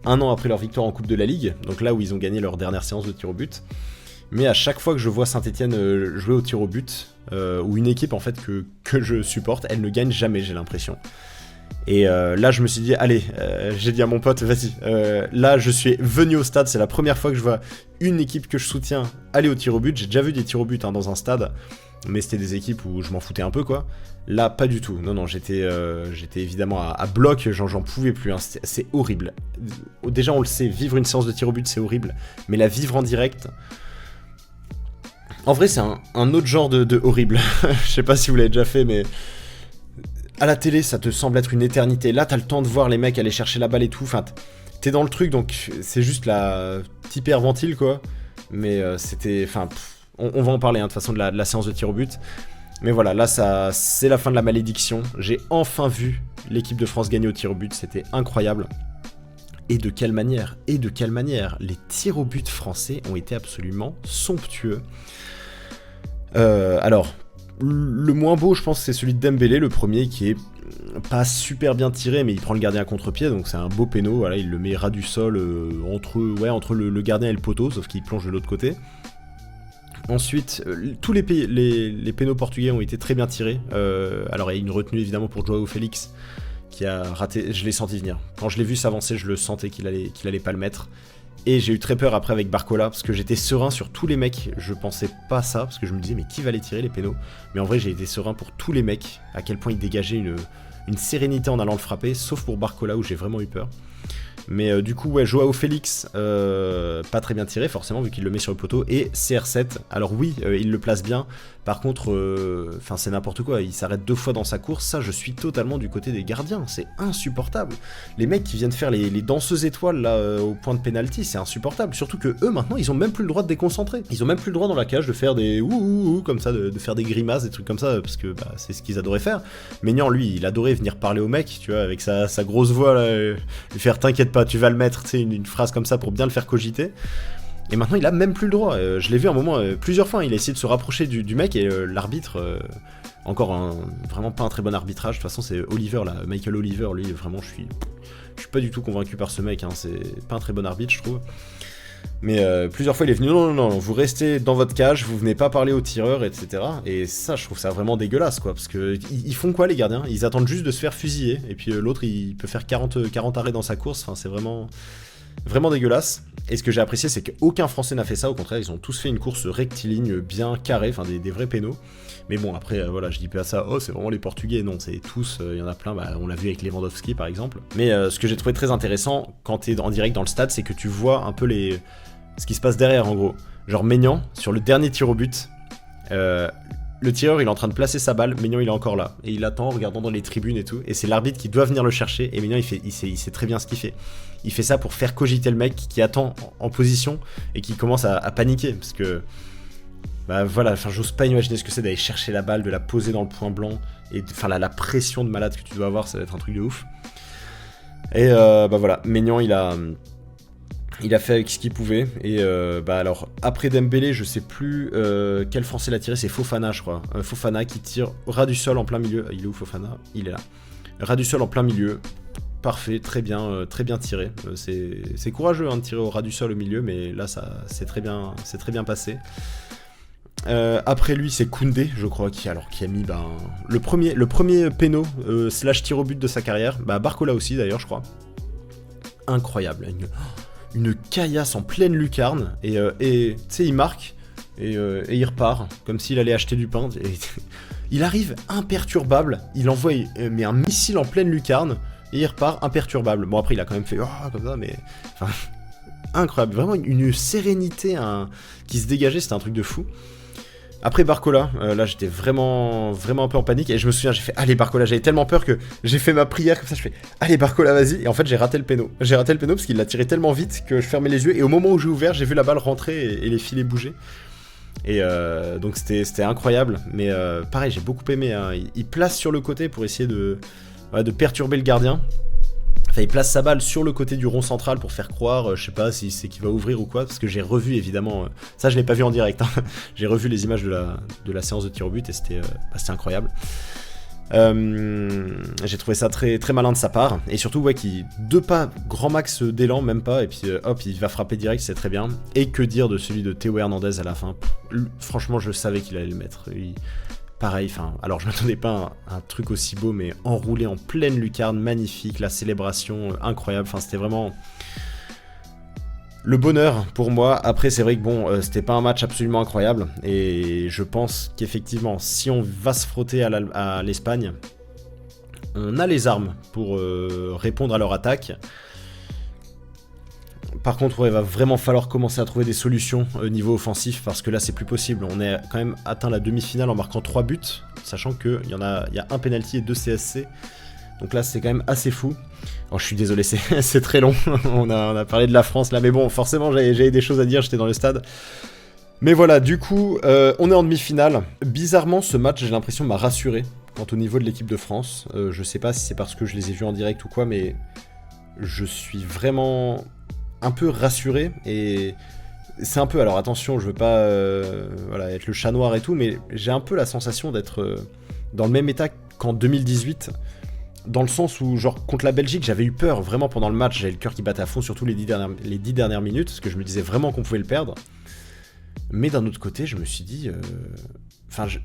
un an après leur victoire en Coupe de la Ligue, donc là où ils ont gagné leur dernière séance de tir au but. Mais à chaque fois que je vois Saint-Etienne jouer au tir au but, ou une équipe en fait que je supporte, elle ne gagne jamais, j'ai l'impression. Et là je me suis dit, allez, j'ai dit à mon pote, vas-y, là je suis venu au stade, c'est la première fois que je vois une équipe que je soutiens aller au tir au but. J'ai déjà vu des tirs au but, hein, dans un stade, mais c'était des équipes où je m'en foutais un peu, quoi. Là pas du tout, non, j'étais évidemment à bloc, j'en pouvais plus, hein. C'est horrible. Déjà on le sait, vivre une séance de tir au but c'est horrible, mais la vivre en direct... En vrai c'est un autre genre de horrible, je sais pas si vous l'avez déjà fait, mais... À la télé, ça te semble être une éternité. Là, t'as le temps de voir les mecs aller chercher la balle et tout. Enfin, t'es dans le truc, donc c'est juste la hyperventile, quoi. Mais c'était... Enfin, on va en parler, hein, de toute façon, de la séance de tir au but. Mais voilà, là, c'est la fin de la malédiction. J'ai enfin vu l'équipe de France gagner au tir au but. C'était incroyable. Et de quelle manière? Les tirs au but français ont été absolument somptueux. Alors... Le moins beau, je pense, c'est celui de Dembélé, le premier, qui est pas super bien tiré, mais il prend le gardien à contre-pied, donc c'est un beau péno, voilà, il le met ras du sol entre le gardien et le poteau, sauf qu'il plonge de l'autre côté. Ensuite, tous les pénaux portugais ont été très bien tirés. Alors il y a une retenue évidemment pour Joao Félix, qui a raté, je l'ai senti venir. Quand je l'ai vu s'avancer, je le sentais qu'il allait pas le mettre. Et j'ai eu très peur après avec Barcola, parce que j'étais serein sur tous les mecs. Je pensais pas ça, parce que je me disais, mais qui va les tirer les pénaux? Mais en vrai, j'ai été serein pour tous les mecs, à quel point ils dégageaient une sérénité en allant le frapper, sauf pour Barcola où j'ai vraiment eu peur. Mais du coup, ouais, Joao Félix, pas très bien tiré, forcément, vu qu'il le met sur le poteau. Et CR7, alors oui, il le place bien. Par contre, c'est n'importe quoi, il s'arrête 2 fois dans sa course. Ça, je suis totalement du côté des gardiens, c'est insupportable. Les mecs qui viennent faire les danseuses étoiles, là, au point de pénalty, c'est insupportable. Surtout que eux, maintenant, ils ont même plus le droit de déconcentrer. Ils ont même plus le droit dans la cage de faire des ouh comme ça, de faire des grimaces, des trucs comme ça, parce que bah, c'est ce qu'ils adoraient faire. Maignan, lui, il adorait venir parler au mec, tu vois, avec sa grosse voix, là, lui faire t'inquiète pas, tu vas le mettre, tu sais, une phrase comme ça pour bien le faire cogiter. Et maintenant il a même plus le droit, je l'ai vu un moment, plusieurs fois, il a essayé de se rapprocher du mec et l'arbitre, encore vraiment pas un très bon arbitrage, de toute façon c'est Oliver là, Michael Oliver, lui vraiment je suis pas du tout convaincu par ce mec, hein, c'est pas un très bon arbitre je trouve. Mais plusieurs fois il est venu, non, vous restez dans votre cage, vous venez pas parler aux tireurs, etc. Et ça je trouve ça vraiment dégueulasse quoi, parce que ils font quoi les gardiens? Ils attendent juste de se faire fusiller, et puis l'autre il peut faire 40 arrêts dans sa course, enfin c'est vraiment... Vraiment dégueulasse. Et ce que j'ai apprécié, c'est qu'aucun Français n'a fait ça. Au contraire, ils ont tous fait une course rectiligne bien carrée, enfin des vrais pénaux. Mais bon, après, voilà, je dis pas ça, oh, c'est vraiment les Portugais. Non, c'est tous, il y en a plein, bah, on l'a vu avec Lewandowski par exemple. Mais ce que j'ai trouvé très intéressant quand t'es en direct dans le stade, c'est que tu vois un peu ce qui se passe derrière en gros. Genre Maignan, sur le dernier tir au but, le tireur il est en train de placer sa balle, Maignan il est encore là. Et il attend, regardant dans les tribunes et tout. Et c'est l'arbitre qui doit venir le chercher. Et Maignan il sait très bien ce qu'il fait. Il fait ça pour faire cogiter le mec qui attend en position et qui commence à paniquer. Parce que, bah voilà, enfin j'ose pas imaginer ce que c'est d'aller chercher la balle, de la poser dans le point blanc. Et enfin la pression de malade que tu dois avoir, ça va être un truc de ouf. Et bah voilà, Maignan il a fait avec ce qu'il pouvait. Et bah alors, après Dembélé, je sais plus quel Français l'a tiré, c'est Fofana, je crois. Fofana qui tire ras du sol en plein milieu. Il est où Fofana? Il est là. Ras du sol en plein milieu. Parfait, très bien tiré. C'est courageux de tirer au ras du sol au milieu, mais là, c'est très bien passé. Après lui, c'est Koundé, je crois, qui a mis le premier péno slash tir au but de sa carrière. Bah, Barcola aussi, d'ailleurs, je crois. Incroyable. Une caillasse en pleine lucarne. Et tu sais, il marque et il repart, comme s'il allait acheter du pain. Et il arrive imperturbable. Il envoie mais un missile en pleine lucarne. Et il repart imperturbable. Bon, après, il a quand même fait comme ça, mais. Enfin, incroyable. Vraiment une sérénité qui se dégageait, c'était un truc de fou. Après Barcola, là j'étais vraiment un peu en panique. Et je me souviens, j'ai fait allez Barcola, j'avais tellement peur que j'ai fait ma prière comme ça. Je fais allez Barcola, vas-y. Et en fait, j'ai raté le péno. J'ai raté le péno parce qu'il l'a tiré tellement vite que je fermais les yeux. Et au moment où j'ai ouvert, j'ai vu la balle rentrer et les filets bouger. Et donc c'était incroyable. Mais pareil, j'ai beaucoup aimé. Hein. Il place sur le côté pour essayer de perturber le gardien. Enfin, il place sa balle sur le côté du rond central pour faire croire, je sais pas si c'est qu'il va ouvrir ou quoi, parce que j'ai revu évidemment, ça je l'ai pas vu en direct, hein. J'ai revu les images de la séance de tir au but et c'était incroyable. J'ai trouvé ça très, très malin de sa part, et surtout qui deux pas, grand max d'élan, même pas, et puis hop, il va frapper direct, c'est très bien. Et que dire de celui de Théo Hernandez à la fin, franchement je savais qu'il allait le mettre. Pareil, alors je m'attendais pas à un truc aussi beau, mais enroulé en pleine lucarne, magnifique, la célébration incroyable, c'était vraiment le bonheur pour moi. Après c'est vrai que c'était pas un match absolument incroyable, et je pense qu'effectivement si on va se frotter à l'Espagne, on a les armes pour répondre à leur attaque. Par contre, il va vraiment falloir commencer à trouver des solutions au niveau offensif, parce que là, c'est plus possible. On a quand même atteint la demi-finale en marquant 3 buts, sachant qu'il y a un penalty et 2 CSC. Donc là, c'est quand même assez fou. Oh, je suis désolé, c'est très long. on a parlé de la France là, mais bon, forcément, j'avais des choses à dire, j'étais dans le stade. Mais voilà, du coup, on est en demi-finale. Bizarrement, ce match, j'ai l'impression, m'a rassuré quant au niveau de l'équipe de France. Je sais pas si c'est parce que je les ai vus en direct ou quoi, mais je suis vraiment un peu rassuré, et c'est un peu, alors attention, je veux pas être le chat noir et tout, mais j'ai un peu la sensation d'être dans le même état qu'en 2018, dans le sens où genre contre la Belgique j'avais eu peur vraiment pendant le match, j'avais le cœur qui battait à fond, surtout les 10 dernières minutes, parce que je me disais vraiment qu'on pouvait le perdre. Mais d'un autre côté je me suis dit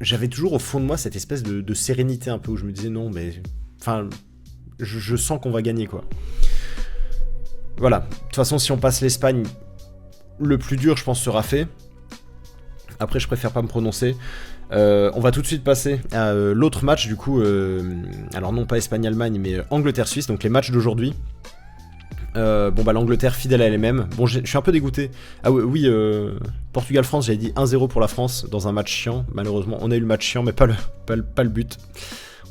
j'avais toujours au fond de moi cette espèce de sérénité un peu, où je me disais non mais je sens qu'on va gagner quoi. Voilà, de toute façon si on passe l'Espagne, le plus dur je pense sera fait. Après je préfère pas me prononcer. On va tout de suite passer à l'autre match du coup, alors non pas Espagne-Allemagne mais Angleterre-Suisse, donc les matchs d'aujourd'hui. L'Angleterre fidèle à elle-même. Bon, je suis un peu dégoûté. Ah oui, Portugal-France, j'avais dit 1-0 pour la France dans un match chiant. Malheureusement, on a eu le match chiant mais pas le but.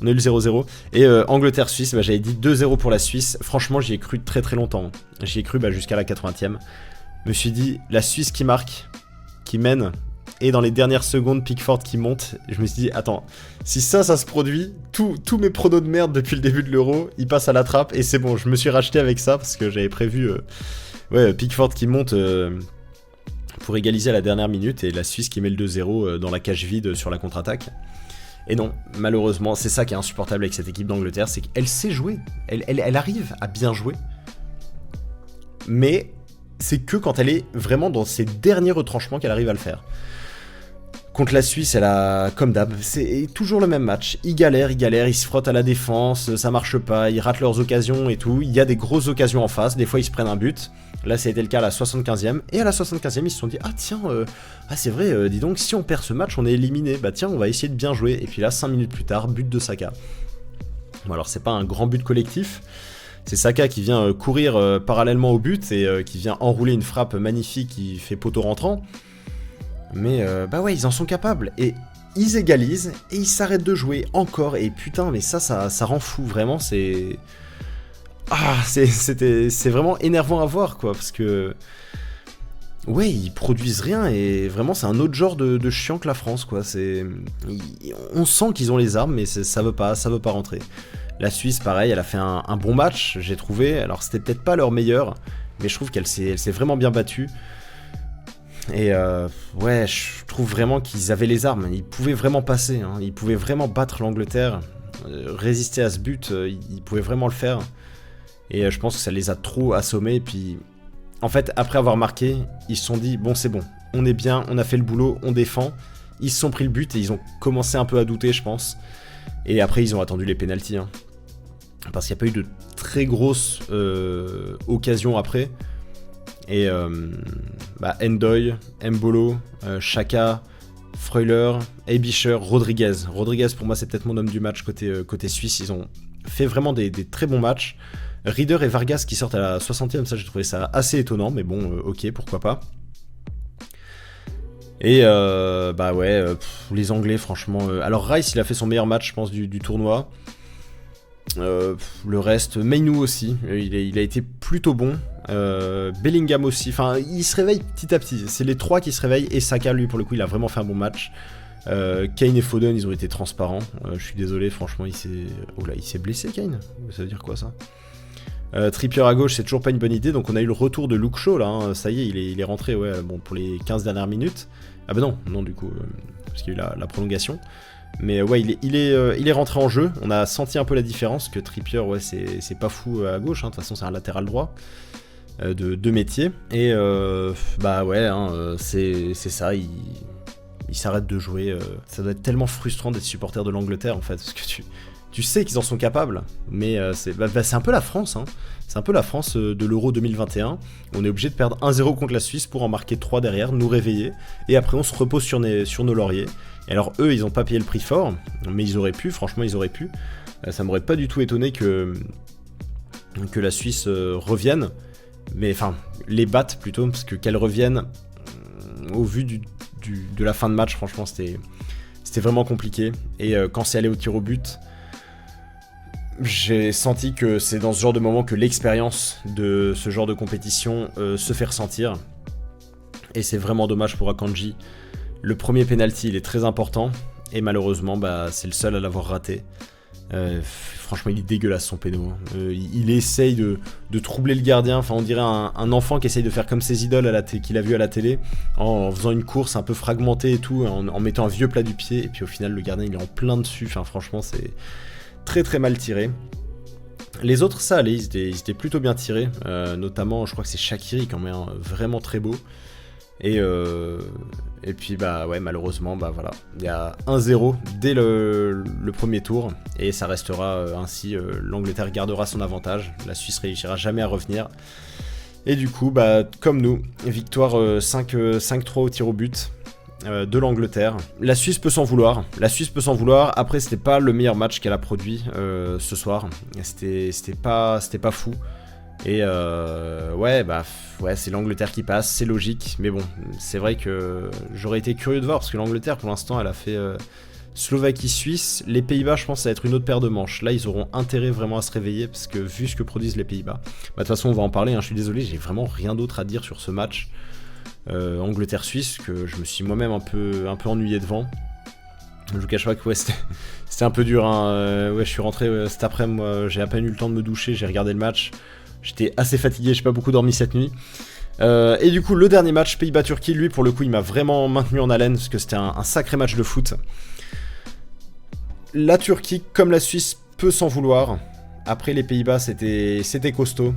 On a eu le 0-0. Et Angleterre-Suisse, j'avais dit 2-0 pour la Suisse. Franchement, j'y ai cru très très longtemps. J'y ai cru jusqu'à la 80e. Je me suis dit, la Suisse qui marque, qui mène, et dans les dernières secondes, Pickford qui monte. Je me suis dit, attends, si ça se produit, tous mes pronos de merde depuis le début de l'Euro, ils passent à la trappe. Et c'est bon, je me suis racheté avec ça, parce que j'avais prévu Pickford qui monte pour égaliser à la dernière minute, et la Suisse qui met le 2-0 dans la cage vide sur la contre-attaque. Et non, malheureusement, c'est ça qui est insupportable avec cette équipe d'Angleterre, c'est qu'elle sait jouer, elle arrive à bien jouer, mais c'est que quand elle est vraiment dans ses derniers retranchements qu'elle arrive à le faire. Contre la Suisse, elle a, comme d'hab, c'est toujours le même match. Ils galèrent, ils se frottent à la défense, ça marche pas, ils ratent leurs occasions et tout. Il y a des grosses occasions en face, des fois ils se prennent un but. Là, ça a été le cas à la 75e. Et à la 75e, ils se sont dit, ah tiens, c'est vrai, dis donc, si on perd ce match, on est éliminé. Bah tiens, on va essayer de bien jouer. Et puis là, 5 minutes plus tard, but de Saka. Bon, alors c'est pas un grand but collectif. C'est Saka qui vient courir parallèlement au but et qui vient enrouler une frappe magnifique qui fait poteau rentrant. Mais bah ouais, ils en sont capables. Et ils égalisent et ils s'arrêtent de jouer encore. Et putain, mais ça rend fou, vraiment, c'est... Ah, c'est vraiment énervant à voir, quoi, parce que... Ouais, ils produisent rien et vraiment c'est un autre genre de chiant que la France, quoi. On sent qu'ils ont les armes, mais ça veut pas rentrer. La Suisse, pareil, elle a fait un bon match, j'ai trouvé. Alors c'était peut-être pas leur meilleur, mais je trouve qu'elle s'est vraiment bien battue. Et ouais, je trouve vraiment qu'ils avaient les armes. Ils pouvaient vraiment passer, hein. Ils pouvaient vraiment battre l'Angleterre, résister à ce but. Ils pouvaient vraiment le faire. Et je pense que ça les a trop assommés. Et puis, en fait, après avoir marqué, ils se sont dit, bon, c'est bon, on est bien, on a fait le boulot, on défend. Ils se sont pris le but et ils ont commencé un peu à douter, je pense. Et après, ils ont attendu les pénaltys, hein. Parce qu'il n'y a pas eu de très grosses occasions après. Et Ndoye, Mbolo, Xhaka, Freuler, Aebischer, Rodriguez. Rodriguez, pour moi, c'est peut-être mon homme du match côté suisse. Ils ont fait vraiment des très bons matchs. Rieder et Vargas qui sortent à la 60e, ça j'ai trouvé ça assez étonnant, mais bon, ok, pourquoi pas. Et bah ouais, les Anglais, franchement... alors Rice, il a fait son meilleur match, je pense, du tournoi. Le reste, Mainoo aussi, il a été plutôt bon. Bellingham aussi, enfin, il se réveille petit à petit. C'est les trois qui se réveillent, et Saka, lui, pour le coup, il a vraiment fait un bon match. Kane et Foden, ils ont été transparents. Je suis désolé, franchement, il s'est blessé, Kane. Ça veut dire quoi, ça? Trippier à gauche, c'est toujours pas une bonne idée. Donc on a eu le retour de Luke Shaw là, hein. Ça y est, il est rentré, ouais, bon, pour les 15 dernières minutes. Ah bah non du coup, parce qu'il y a eu la prolongation. Mais ouais, il est rentré en jeu. On a senti un peu la différence, que Trippier, ouais, c'est pas fou à gauche, hein. De toute façon c'est un latéral droit de métier. Et bah ouais, hein, c'est ça, il s'arrête de jouer. Ça doit être tellement frustrant d'être supporter de l'Angleterre en fait, parce que tu sais qu'ils en sont capables, mais c'est un peu la France, hein. C'est un peu la France de l'Euro 2021. On est obligé de perdre 1-0 contre la Suisse pour en marquer 3 derrière, nous réveiller, et après on se repose sur nos lauriers. Et alors eux, ils ont pas payé le prix fort, mais ils auraient pu, franchement ils auraient pu. Ça m'aurait pas du tout étonné que la Suisse revienne, mais enfin, les batte plutôt, parce que qu'elle revienne, au vu de la fin de match, franchement c'était vraiment compliqué. Et quand c'est allé au tir au but, j'ai senti que c'est dans ce genre de moment que l'expérience de ce genre de compétition se fait ressentir. Et c'est vraiment dommage pour Akanji. Le premier penalty, il est très important. Et malheureusement, bah, c'est le seul à l'avoir raté. Franchement, il est dégueulasse son péno. Il essaye de troubler le gardien. Enfin, on dirait un enfant qui essaye de faire comme ses idoles qu'il a vu à la télé, en faisant une course un peu fragmentée et tout, en mettant un vieux plat du pied. Et puis au final, le gardien, il est en plein dessus. Enfin, franchement, c'est très très mal tiré. Les autres, ça allait, ils étaient plutôt bien tirés. Notamment, je crois que c'est Shaqiri quand même, vraiment très beau. Et puis bah ouais, malheureusement, bah voilà, il y a 1-0 dès le premier tour, et ça restera ainsi. L'Angleterre gardera son avantage, la Suisse réussira jamais à revenir. Et du coup, bah comme nous, victoire 5-3 au tir au but de l'Angleterre. La Suisse peut s'en vouloir. Après, c'était pas le meilleur match qu'elle a produit ce soir. C'était pas fou. Et ouais, c'est l'Angleterre qui passe, c'est logique. Mais bon, c'est vrai que j'aurais été curieux de voir, parce que l'Angleterre, pour l'instant, elle a fait Slovaquie-Suisse. Les Pays-Bas, je pense que ça va être une autre paire de manches. Là, ils auront intérêt vraiment à se réveiller, parce que vu ce que produisent les Pays-Bas. De toute façon, on va en parler, hein, je suis désolé, j'ai vraiment rien d'autre à dire sur ce match. Angleterre-Suisse, que je me suis moi-même un peu ennuyé devant. Je vous cache pas que ouais, c'était un peu dur, hein. Ouais, je suis rentré cet après-midi, moi, j'ai à peine eu le temps de me doucher, j'ai regardé le match. J'étais assez fatigué, j'ai pas beaucoup dormi cette nuit. Et du coup, le dernier match, Pays-Bas-Turquie, lui, pour le coup, il m'a vraiment maintenu en haleine, parce que c'était un sacré match de foot. La Turquie, comme la Suisse, peut s'en vouloir. Après, les Pays-Bas, c'était costaud.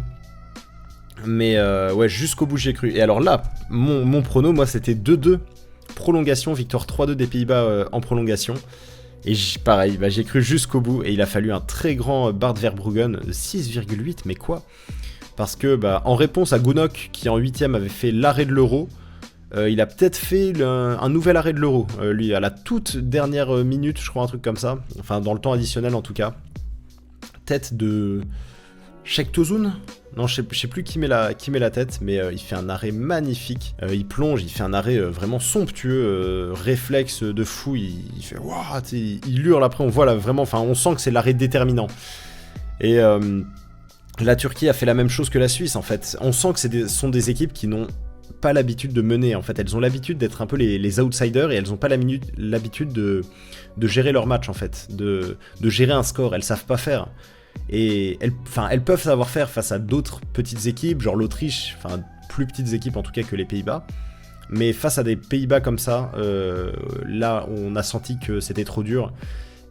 Mais ouais, jusqu'au bout, j'y ai cru. Et alors là, mon prono, moi, c'était 2-2 prolongation, victoire 3-2 des Pays-Bas en prolongation. Et pareil, j'ai cru jusqu'au bout et il a fallu un très grand Bart Verbruggen, 6,8, mais quoi? Parce que en réponse à Gunok qui en 8ème avait fait l'arrêt de l'Euro, il a peut-être fait un nouvel arrêt de l'Euro, lui à la toute dernière minute, je crois, un truc comme ça, enfin dans le temps additionnel en tout cas. Tête de Sheikh Tozoun. Non, je sais plus qui met la tête, mais il fait un arrêt magnifique. Il plonge, il fait un arrêt vraiment somptueux, réflexe de fou. Il fait waouh, il hurle après. On voit là vraiment, enfin, on sent que c'est l'arrêt déterminant. Et la Turquie a fait la même chose que la Suisse en fait. On sent que ce sont des équipes qui n'ont pas l'habitude de mener. En fait, elles ont l'habitude d'être un peu les outsiders et elles n'ont pas l'habitude de gérer leur match en fait, de gérer un score. Elles savent pas faire. Et elles peuvent savoir faire face à d'autres petites équipes, genre l'Autriche, enfin plus petites équipes en tout cas que les Pays-Bas. Mais face à des Pays-Bas comme ça, là on a senti que c'était trop dur.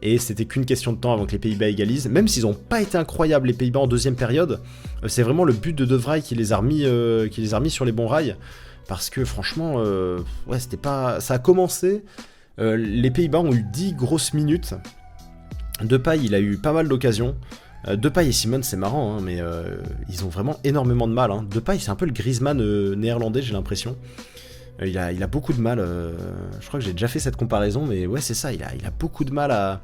Et c'était qu'une question de temps avant que les Pays-Bas égalisent. Même s'ils n'ont pas été incroyables les Pays-Bas en deuxième période, c'est vraiment le but de De Vrij qui les a remis sur les bons rails. Parce que franchement, ouais, c'était pas. Ça a commencé. Les Pays-Bas ont eu 10 grosses minutes. Depay, il a eu pas mal d'occasions. Depay et Simons, c'est marrant, hein, mais ils ont vraiment énormément de mal. Hein. Depay, c'est un peu le Griezmann néerlandais, j'ai l'impression. Il a beaucoup de mal. Je crois que j'ai déjà fait cette comparaison, mais ouais, c'est ça. Il a beaucoup de mal à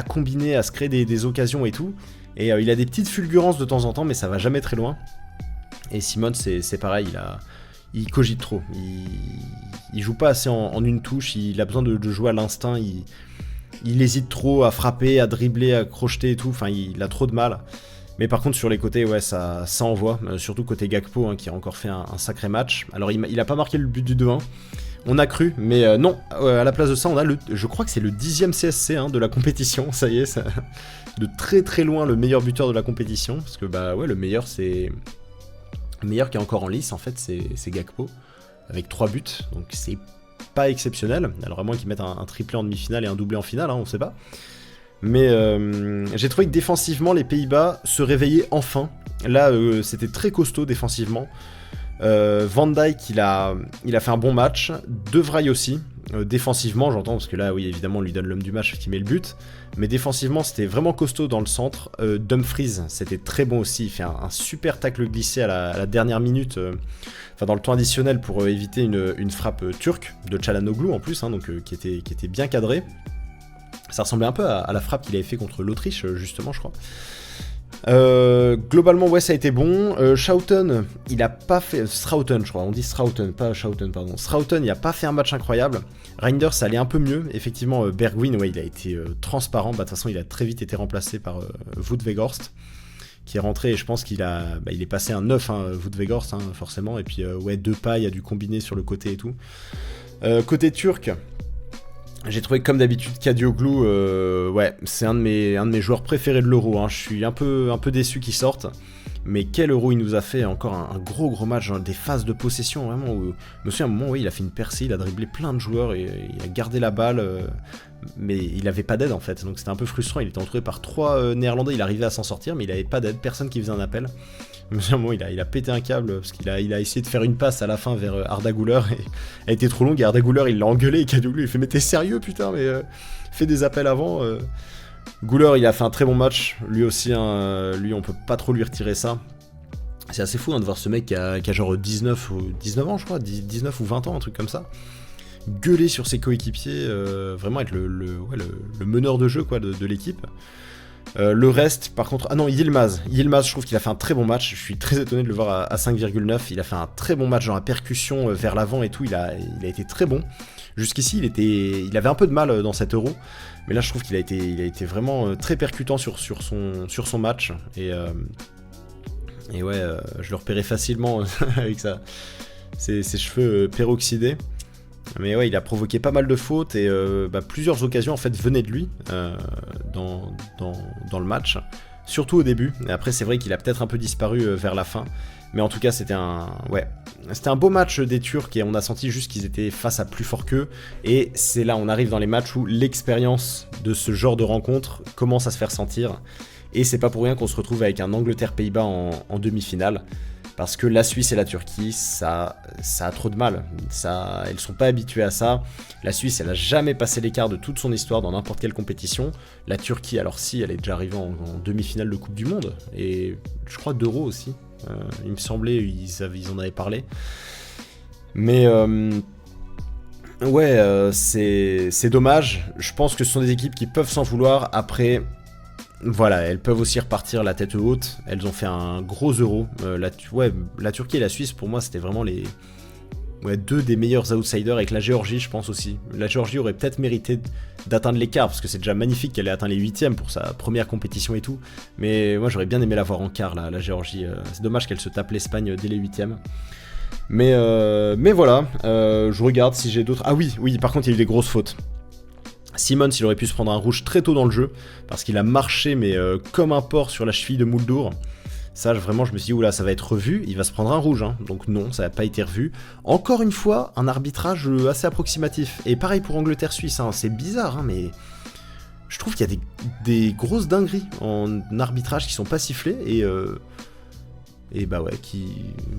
combiner, à se créer des occasions et tout. Et il a des petites fulgurances de temps en temps, mais ça va jamais très loin. Et Simons, c'est pareil. Il cogite trop. Il joue pas assez en une touche. Il a besoin de jouer à l'instinct. Il hésite trop à frapper, à dribbler, à crocheter et tout. Enfin, il a trop de mal. Mais par contre, sur les côtés, ouais, ça envoie. Surtout côté Gakpo, hein, qui a encore fait un sacré match. Alors, il a pas marqué le but du 2-1. On a cru, mais non. À la place de ça, on a je crois que c'est le 10e CSC hein, de la compétition. Ça y est, ça, de très très loin le meilleur buteur de la compétition. Parce que, ouais, le meilleur qui est encore en lice, en fait, c'est Gakpo. Avec 3 buts. Donc, c'est pas exceptionnel, alors à moins qu'ils mettent un triplé en demi-finale et un doublé en finale, hein, on sait pas. Mais j'ai trouvé que défensivement, les Pays-Bas se réveillaient enfin. Là, c'était très costaud défensivement. Van Dijk, il a fait un bon match. De Vrij aussi. Défensivement, j'entends, parce que là, oui, évidemment, on lui donne l'homme du match qui met le but. Mais défensivement, c'était vraiment costaud dans le centre. Dumfries, c'était très bon aussi. Il fait un super tacle glissé à la dernière minute. Enfin, dans le temps additionnel pour éviter une frappe turque de Çalhanoğlu en plus, hein, donc qui était bien cadrée. Ça ressemblait un peu à la frappe qu'il avait fait contre l'Autriche, justement, je crois. Globalement, ouais, ça a été bon. Schouten, il a pas fait. Strauten, je crois, on dit Strauten, pas Schouten, pardon. Strauten, il a pas fait un match incroyable. Reinders, ça allait un peu mieux. Effectivement, Bergwijn, ouais, il a été transparent. De toute façon, il a très vite été remplacé par Wout Weghorst, qui est rentré, et je pense qu'il il est passé un 9, hein, Wout Weghorst, hein, forcément. Et puis, ouais, Depay a dû combiner sur le côté et tout. Côté turc. J'ai trouvé comme d'habitude Kadioglu, ouais, c'est un de mes joueurs préférés de l'Euro. Hein. Je suis un peu déçu qu'il sorte. Mais quel Euro il nous a fait, encore un gros match, hein, des phases de possession vraiment. Où, je me souviens à un moment, oui, il a fait une percée, il a dribblé plein de joueurs, et il a gardé la balle, mais il avait pas d'aide en fait. Donc c'était un peu frustrant, il était entouré par 3 Néerlandais, il arrivait à s'en sortir, mais il avait pas d'aide, personne qui faisait un appel. Je me souviens à un moment, il a pété un câble, parce qu'il a essayé de faire une passe à la fin vers Arda Güler, et elle était trop longue, et Arda Güler il l'a engueulé, et Kadioglu il fait mais t'es sérieux putain, mais fais des appels avant. Güler il a fait un très bon match, lui aussi, hein, lui on peut pas trop lui retirer ça. C'est assez fou hein, de voir ce mec qui a genre 19 ans je crois, 19 ou 20 ans, un truc comme ça. Gueuler sur ses coéquipiers, vraiment être le meneur de jeu quoi, de l'équipe. Le reste, par contre... Ah non, Yilmaz, je trouve qu'il a fait un très bon match. Je suis très étonné de le voir à 5,9. Il a fait un très bon match dans la percussion vers l'avant et tout. Il a été très bon. Jusqu'ici, il avait un peu de mal dans cet Euro. Mais là, je trouve qu'il a été vraiment très percutant sur son match. Et ouais, je le repérais facilement avec ses cheveux peroxydés. Mais ouais, il a provoqué pas mal de fautes et plusieurs occasions en fait venaient de lui dans le match, surtout au début. Et après, c'est vrai qu'il a peut-être un peu disparu vers la fin, mais en tout cas, c'était un beau match des Turcs et on a senti juste qu'ils étaient face à plus fort qu'eux. Et c'est là, on arrive dans les matchs où l'expérience de ce genre de rencontre commence à se faire sentir. Et c'est pas pour rien qu'on se retrouve avec un Angleterre-Pays-Bas en demi-finale. Parce que la Suisse et la Turquie, ça a trop de mal. Elles sont pas habituées à ça. La Suisse, elle a jamais passé l'écart de toute son histoire dans n'importe quelle compétition. La Turquie, alors si, elle est déjà arrivée en demi-finale de Coupe du Monde. Et je crois d'Euro aussi. Il me semblait, ils en avaient parlé. Mais ouais, c'est dommage. Je pense que ce sont des équipes qui peuvent s'en vouloir. Après, voilà, elles peuvent aussi repartir la tête haute. Elles ont fait un gros Euro. La Turquie et la Suisse, pour moi, c'était vraiment deux des meilleurs outsiders, avec la Géorgie, je pense aussi. La Géorgie aurait peut-être mérité d'atteindre l'écart, parce que c'est déjà magnifique qu'elle ait atteint les 8e pour sa première compétition et tout. Mais moi, j'aurais bien aimé la voir en quart, la Géorgie. C'est dommage qu'elle se tape l'Espagne dès les 8e. Mais voilà, je regarde si j'ai d'autres... Ah oui, par contre, il y a eu des grosses fautes. Simons, il aurait pu se prendre un rouge très tôt dans le jeu, parce qu'il a marché, mais comme un porc sur la cheville de Muldour. Ça, vraiment, je me suis dit, oula, ça va être revu, il va se prendre un rouge. Hein. Donc non, ça n'a pas été revu. Encore une fois, un arbitrage assez approximatif. Et pareil pour Angleterre-Suisse, hein. C'est bizarre, hein, mais je trouve qu'il y a des grosses dingueries en arbitrage qui sont pas sifflées, et bah ouais,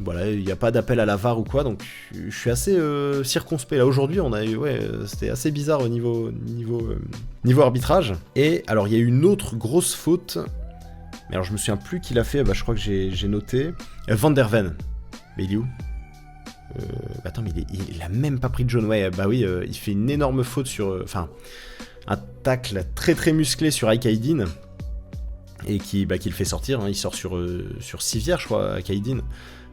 voilà, il n'y a pas d'appel à la VAR ou quoi, donc je suis assez circonspect. Là aujourd'hui, c'était assez bizarre au niveau arbitrage. Et alors il y a eu une autre grosse faute, mais alors je me souviens plus qui l'a fait, je crois que j'ai noté. Van der Ven. Mais il est où Attends, mais il a même pas pris de jaune. Ouais, bah oui, il fait une énorme faute sur... un tacle très très musclé sur Ike Aydin. Et qui le fait sortir, hein. Il sort sur civière, je crois, Kaidin.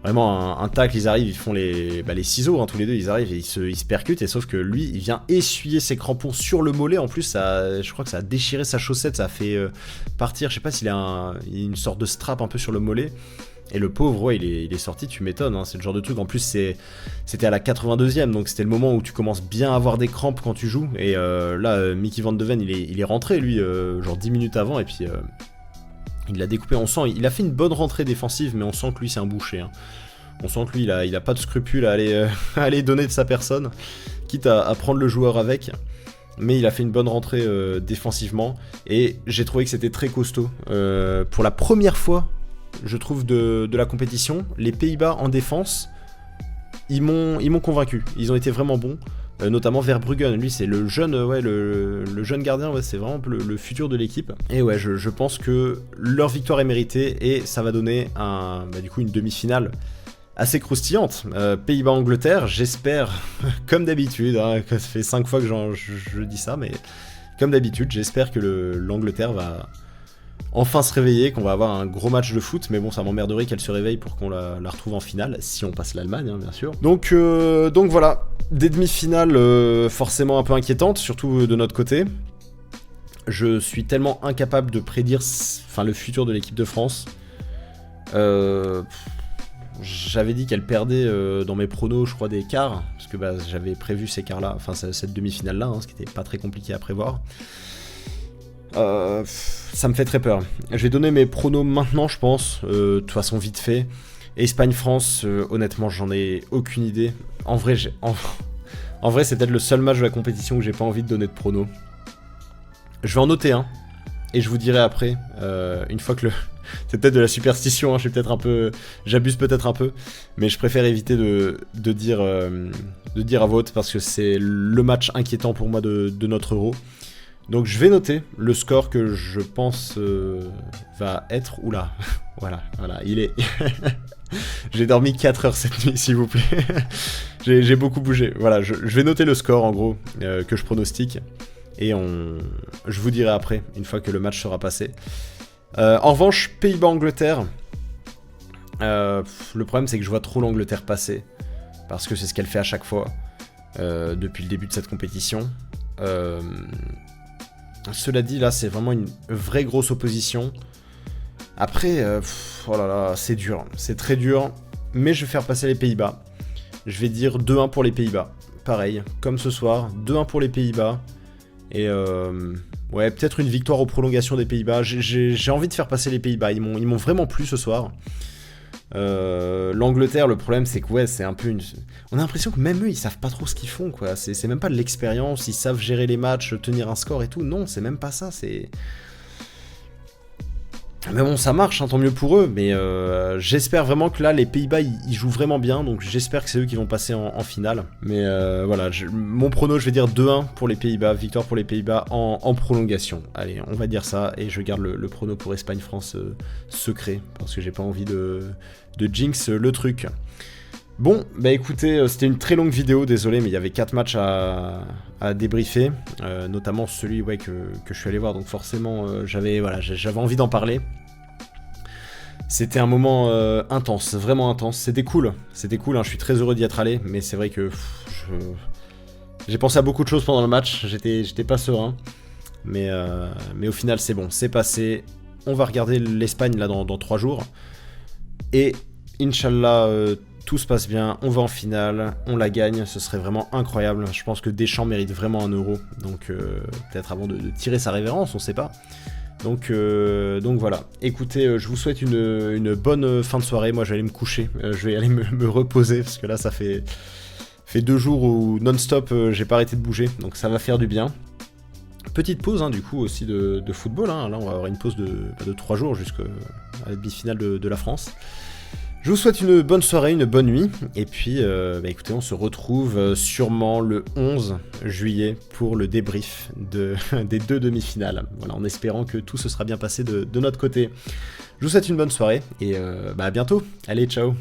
Vraiment un tacle, ils arrivent, ils font les ciseaux, hein, tous les deux, ils arrivent et ils se percutent, et sauf que lui, il vient essuyer ses crampons sur le mollet. En plus, je crois que ça a déchiré sa chaussette, ça a fait partir, je sais pas s'il a une sorte de strap un peu sur le mollet. Et le pauvre, ouais, il est sorti, tu m'étonnes, hein, c'est le genre de truc. En plus, c'était à la 82e, donc c'était le moment où tu commences bien à avoir des crampes quand tu joues. Et là, Mickey Van de Ven, il est rentré, lui, genre 10 minutes avant, et puis... il l'a découpé, on sent, il a fait une bonne rentrée défensive, mais on sent que lui c'est un boucher. Hein. On sent que lui il a pas de scrupules à aller donner de sa personne, quitte à prendre le joueur avec. Mais il a fait une bonne rentrée défensivement, et j'ai trouvé que c'était très costaud. Pour la première fois, je trouve, de la compétition, les Pays-Bas en défense, ils m'ont convaincu. Ils ont été vraiment bons. Notamment Verbruggen, lui c'est le jeune le jeune gardien, ouais, c'est vraiment le futur de l'équipe. Et ouais, je pense que leur victoire est méritée, et ça va donner du coup une demi-finale assez croustillante. Pays-Bas-Angleterre, j'espère, comme d'habitude, hein, ça fait 5 fois que je dis ça, mais comme d'habitude, j'espère que l'Angleterre va enfin se réveiller, qu'on va avoir un gros match de foot, mais bon, ça m'emmerderait qu'elle se réveille pour qu'on la retrouve en finale, si on passe l'Allemagne, hein, bien sûr. Donc voilà, des demi-finales forcément un peu inquiétantes, surtout de notre côté. Je suis tellement incapable de prédire le futur de l'équipe de France. J'avais dit qu'elle perdait dans mes pronos, je crois, des quarts, parce que j'avais prévu ces quarts-là, cette demi-finale-là, hein, ce qui n'était pas très compliqué à prévoir. Ça me fait très peur. Je vais donner mes pronos maintenant, je pense, de toute façon vite fait. Espagne-France, honnêtement, j'en ai aucune idée. En vrai, c'est peut-être le seul match de la compétition où j'ai pas envie de donner de pronos. Je vais en noter un, et je vous dirai après, une fois que c'est peut-être de la superstition, hein, j'abuse peut-être un peu, mais je préfère éviter de dire à vote, parce que c'est le match inquiétant pour moi de notre Euro. Donc je vais noter le score que je pense va être... Oula, voilà, il est... J'ai dormi 4 heures cette nuit, s'il vous plaît. J'ai beaucoup bougé. Voilà, je vais noter le score, en gros, que je pronostique. Et je vous dirai après, une fois que le match sera passé. En revanche, Pays-Bas-Angleterre, le problème c'est que je vois trop l'Angleterre passer. Parce que c'est ce qu'elle fait à chaque fois, depuis le début de cette compétition. Cela dit, là, c'est vraiment une vraie grosse opposition. Après, oh là là, c'est dur. C'est très dur. Mais je vais faire passer les Pays-Bas. Je vais dire 2-1 pour les Pays-Bas. Pareil, comme ce soir. 2-1 pour les Pays-Bas. Et ouais, peut-être une victoire aux prolongations des Pays-Bas. J'ai envie de faire passer les Pays-Bas. Ils m'ont vraiment plu ce soir. L'Angleterre, le problème c'est que ouais, c'est un peu on a l'impression que même eux ils savent pas trop ce qu'ils font, quoi. C'est même pas de l'expérience, ils savent gérer les matchs, tenir un score et tout. Non, c'est même pas ça, Mais bon, ça marche, hein, tant mieux pour eux, mais j'espère vraiment que là, les Pays-Bas, ils jouent vraiment bien, donc j'espère que c'est eux qui vont passer en finale. Mais voilà, mon prono, je vais dire 2-1 pour les Pays-Bas, victoire pour les Pays-Bas en prolongation. Allez, on va dire ça, et je garde le prono pour Espagne-France secret, parce que j'ai pas envie de jinx le truc. Bon, bah écoutez, c'était une très longue vidéo, désolé, mais il y avait 4 matchs à débriefer, notamment celui que je suis allé voir, donc forcément j'avais envie d'en parler. C'était un moment intense, vraiment intense, c'était cool, hein, je suis très heureux d'y être allé, mais c'est vrai que j'ai pensé à beaucoup de choses pendant le match, j'étais pas serein, mais au final c'est bon, c'est passé, on va regarder l'Espagne là dans 3 jours, et Inch'Allah, tout se passe bien, on va en finale, on la gagne, ce serait vraiment incroyable. Je pense que Deschamps mérite vraiment un euro, donc peut-être avant de tirer sa révérence, on sait pas. Donc voilà, écoutez, je vous souhaite une bonne fin de soirée, moi je vais aller me coucher, je vais aller me reposer, parce que là ça fait 2 jours où non-stop j'ai pas arrêté de bouger, donc ça va faire du bien. Petite pause du coup aussi de football, hein. Là on va avoir une pause de 3 jours jusqu'à la demi-finale de la France. Je vous souhaite une bonne soirée, une bonne nuit, et puis écoutez, on se retrouve sûrement le 11 juillet pour le débrief des 2 demi-finales, voilà, en espérant que tout se sera bien passé de notre côté. Je vous souhaite une bonne soirée, et à bientôt, allez, ciao.